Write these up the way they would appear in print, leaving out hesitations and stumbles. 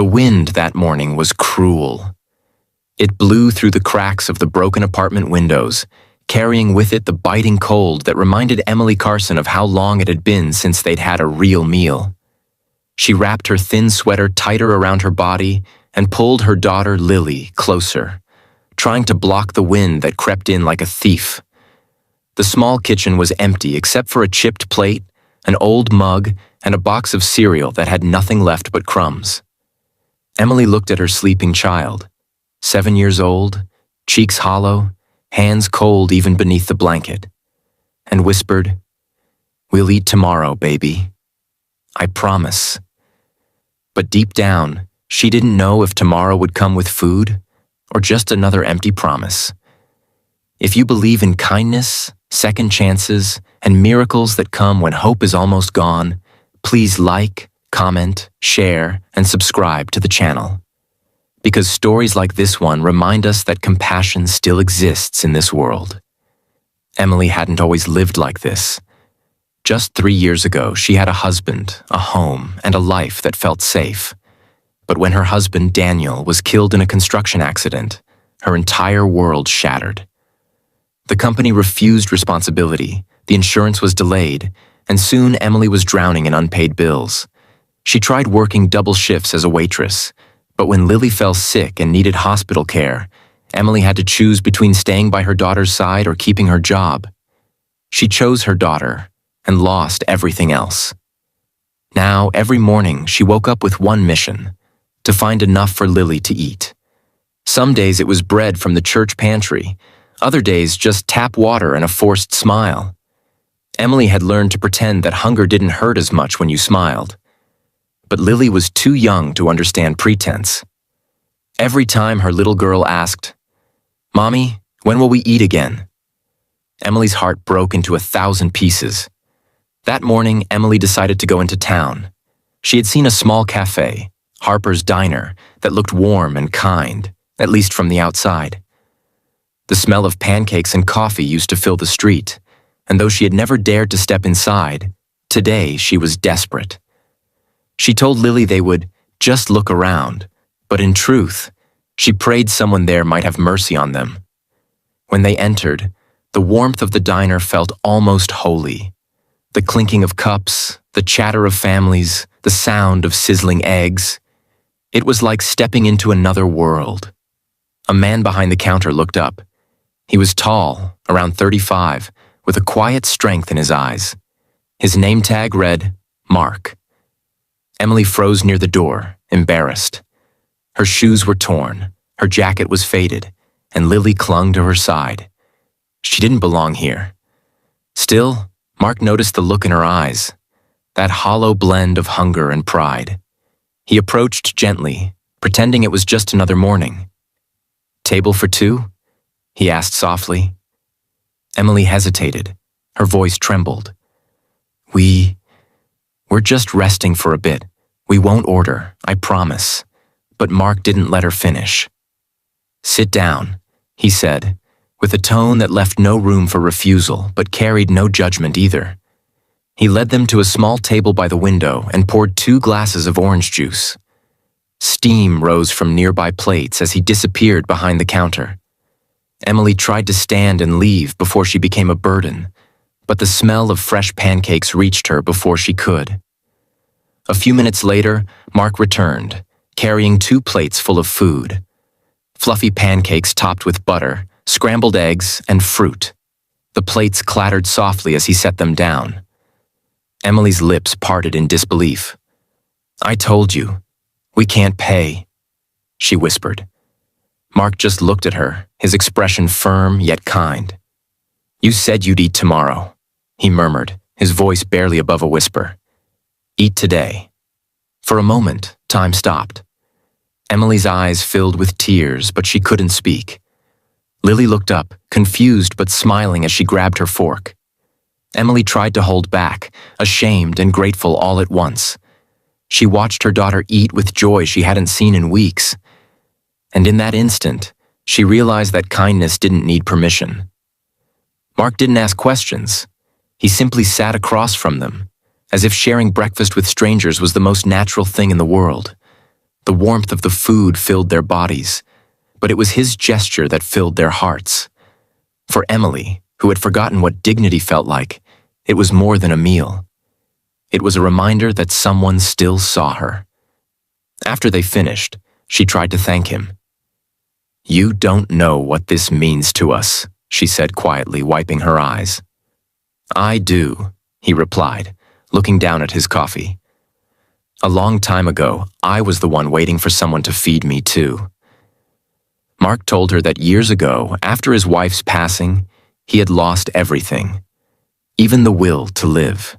The wind that morning was cruel. It blew through the cracks of the broken apartment windows, carrying with it the biting cold that reminded Emily Carson of how long it had been since they'd had a real meal. She wrapped her thin sweater tighter around her body and pulled her daughter Lily closer, trying to block the wind that crept in like a thief. The small kitchen was empty except for a chipped plate, an old mug, and a box of cereal that had nothing left but crumbs. Emily looked at her sleeping child, 7 years old, cheeks hollow, hands cold even beneath the blanket, and whispered, "We'll eat tomorrow, baby. I promise." But deep down, she didn't know if tomorrow would come with food or just another empty promise. If you believe in kindness, second chances, and miracles that come when hope is almost gone, please like, comment, share, and subscribe to the channel. Because stories like this one remind us that compassion still exists in this world. Emily hadn't always lived like this. Just 3 years ago, she had a husband, a home, and a life that felt safe. But when her husband, Daniel, was killed in a construction accident, her entire world shattered. The company refused responsibility, the insurance was delayed, and soon Emily was drowning in unpaid bills. She tried working double shifts as a waitress, but when Lily fell sick and needed hospital care, Emily had to choose between staying by her daughter's side or keeping her job. She chose her daughter and lost everything else. Now, every morning, she woke up with one mission: to find enough for Lily to eat. Some days it was bread from the church pantry, other days just tap water and a forced smile. Emily had learned to pretend that hunger didn't hurt as much when you smiled. But Lily was too young to understand pretense. Every time her little girl asked, "Mommy, when will we eat again?" Emily's heart broke into 1,000 pieces. That morning, Emily decided to go into town. She had seen a small cafe, Harper's Diner, that looked warm and kind, at least from the outside. The smell of pancakes and coffee used to fill the street, and though she had never dared to step inside, today she was desperate. She told Lily they would just look around, but in truth, she prayed someone there might have mercy on them. When they entered, the warmth of the diner felt almost holy. The clinking of cups, the chatter of families, the sound of sizzling eggs. It was like stepping into another world. A man behind the counter looked up. He was tall, around 35, with a quiet strength in his eyes. His name tag read, Mark. Emily froze near the door, embarrassed. Her shoes were torn, her jacket was faded, and Lily clung to her side. She didn't belong here. Still, Mark noticed the look in her eyes, that hollow blend of hunger and pride. He approached gently, pretending it was just another morning. "Table for two?" he asked softly. Emily hesitated. Her voice trembled. We're just resting for a bit. We won't order, I promise." But Mark didn't let her finish. "Sit down," he said, with a tone that left no room for refusal but carried no judgment either. He led them to a small table by the window and poured 2 glasses of orange juice. Steam rose from nearby plates as he disappeared behind the counter. Emily tried to stand and leave before she became a burden, but the smell of fresh pancakes reached her before she could. A few minutes later, Mark returned, carrying 2 plates full of food. Fluffy pancakes topped with butter, scrambled eggs, and fruit. The plates clattered softly as he set them down. Emily's lips parted in disbelief. "I told you, we can't pay," she whispered. Mark just looked at her, his expression firm yet kind. "You said you'd eat tomorrow," he murmured, his voice barely above a whisper. "Eat today." For a moment, time stopped. Emily's eyes filled with tears, but she couldn't speak. Lily looked up, confused but smiling as she grabbed her fork. Emily tried to hold back, ashamed and grateful all at once. She watched her daughter eat with joy she hadn't seen in weeks. And in that instant, she realized that kindness didn't need permission. Mark didn't ask questions. He simply sat across from them, as if sharing breakfast with strangers was the most natural thing in the world. The warmth of the food filled their bodies, but it was his gesture that filled their hearts. For Emily, who had forgotten what dignity felt like, it was more than a meal. It was a reminder that someone still saw her. After they finished, she tried to thank him. "You don't know what this means to us," she said quietly, wiping her eyes. "I do," he replied, looking down at his coffee. "A long time ago, I was the one waiting for someone to feed me too." Mark told her that years ago, after his wife's passing, he had lost everything, even the will to live.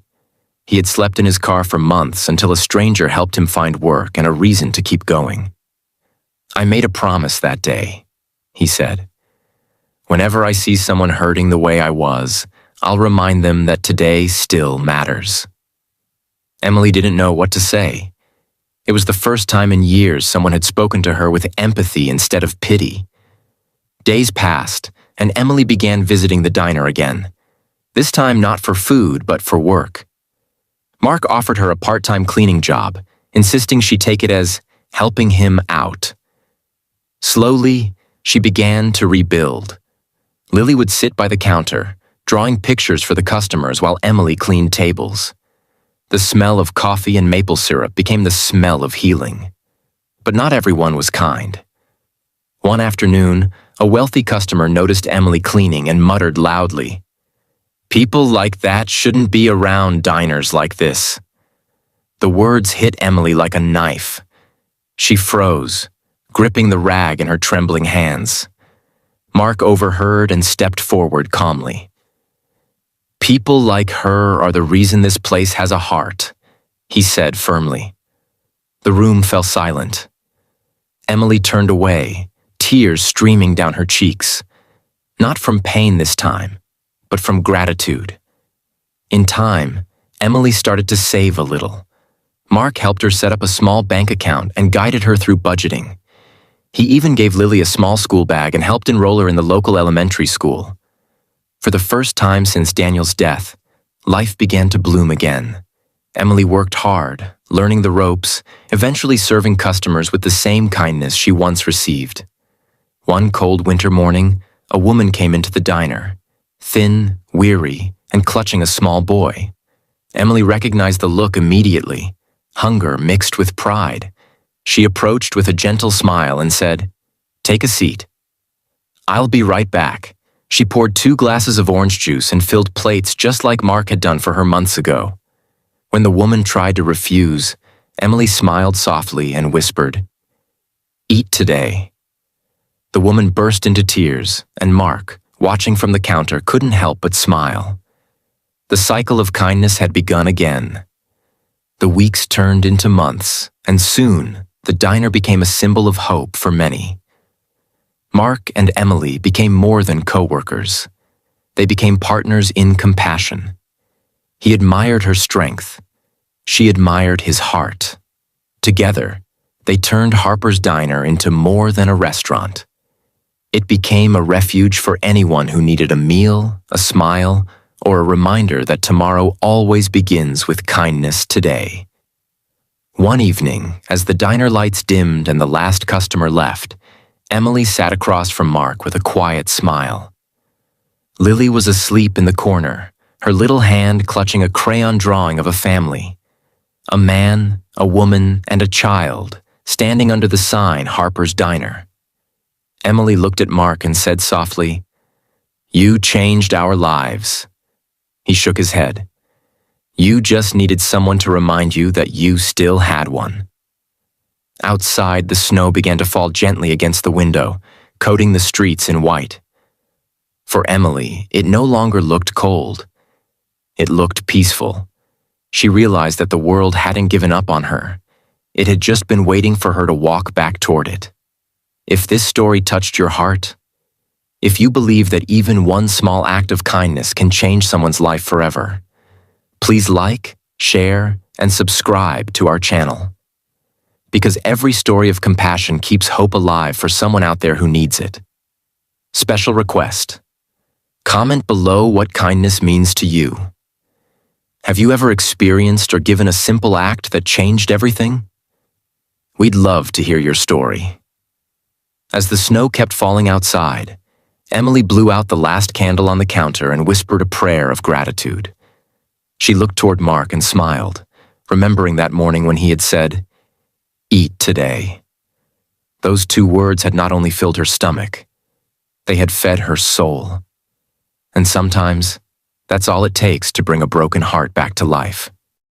He had slept in his car for months until a stranger helped him find work and a reason to keep going. "I made a promise that day," he said. "Whenever I see someone hurting the way I was, I'll remind them that today still matters." Emily didn't know what to say. It was the first time in years someone had spoken to her with empathy instead of pity. Days passed, and Emily began visiting the diner again. This time not for food, but for work. Mark offered her a part-time cleaning job, insisting she take it as helping him out. Slowly, she began to rebuild. Lily would sit by the counter, drawing pictures for the customers while Emily cleaned tables. The smell of coffee and maple syrup became the smell of healing. But not everyone was kind. One afternoon, a wealthy customer noticed Emily cleaning and muttered loudly, "People like that shouldn't be around diners like this." The words hit Emily like a knife. She froze, gripping the rag in her trembling hands. Mark overheard and stepped forward calmly. "People like her are the reason this place has a heart," he said firmly. The room fell silent. Emily turned away, tears streaming down her cheeks. Not from pain this time, but from gratitude. In time, Emily started to save a little. Mark helped her set up a small bank account and guided her through budgeting. He even gave Lily a small school bag and helped enroll her in the local elementary school. For the first time since Daniel's death, life began to bloom again. Emily worked hard, learning the ropes, eventually serving customers with the same kindness she once received. One cold winter morning, a woman came into the diner, thin, weary, and clutching a small boy. Emily recognized the look immediately, hunger mixed with pride. She approached with a gentle smile and said, "Take a seat." "I'll be right back." She poured 2 glasses of orange juice and filled plates just like Mark had done for her months ago. When the woman tried to refuse, Emily smiled softly and whispered, "Eat today." The woman burst into tears, and Mark, watching from the counter, couldn't help but smile. The cycle of kindness had begun again. The weeks turned into months, and soon the diner became a symbol of hope for many. Mark and Emily became more than co-workers. They became partners in compassion. He admired her strength. She admired his heart. Together, they turned Harper's Diner into more than a restaurant. It became a refuge for anyone who needed a meal, a smile, or a reminder that tomorrow always begins with kindness today. One evening, as the diner lights dimmed and the last customer left, Emily sat across from Mark with a quiet smile. Lily was asleep in the corner, her little hand clutching a crayon drawing of a family. A man, a woman, and a child, standing under the sign Harper's Diner. Emily looked at Mark and said softly, "You changed our lives." He shook his head. "You just needed someone to remind you that you still had one." Outside, the snow began to fall gently against the window, coating the streets in white. For Emily, it no longer looked cold. It looked peaceful. She realized that the world hadn't given up on her. It had just been waiting for her to walk back toward it. If this story touched your heart, if you believe that even one small act of kindness can change someone's life forever, please like, share, and subscribe to our channel. Because every story of compassion keeps hope alive for someone out there who needs it. Special request: comment below what kindness means to you. Have you ever experienced or given a simple act that changed everything? We'd love to hear your story. As the snow kept falling outside, Emily blew out the last candle on the counter and whispered a prayer of gratitude. She looked toward Mark and smiled, remembering that morning when he had said, "Eat today." Those 2 words had not only filled her stomach, they had fed her soul. And sometimes, that's all it takes to bring a broken heart back to life.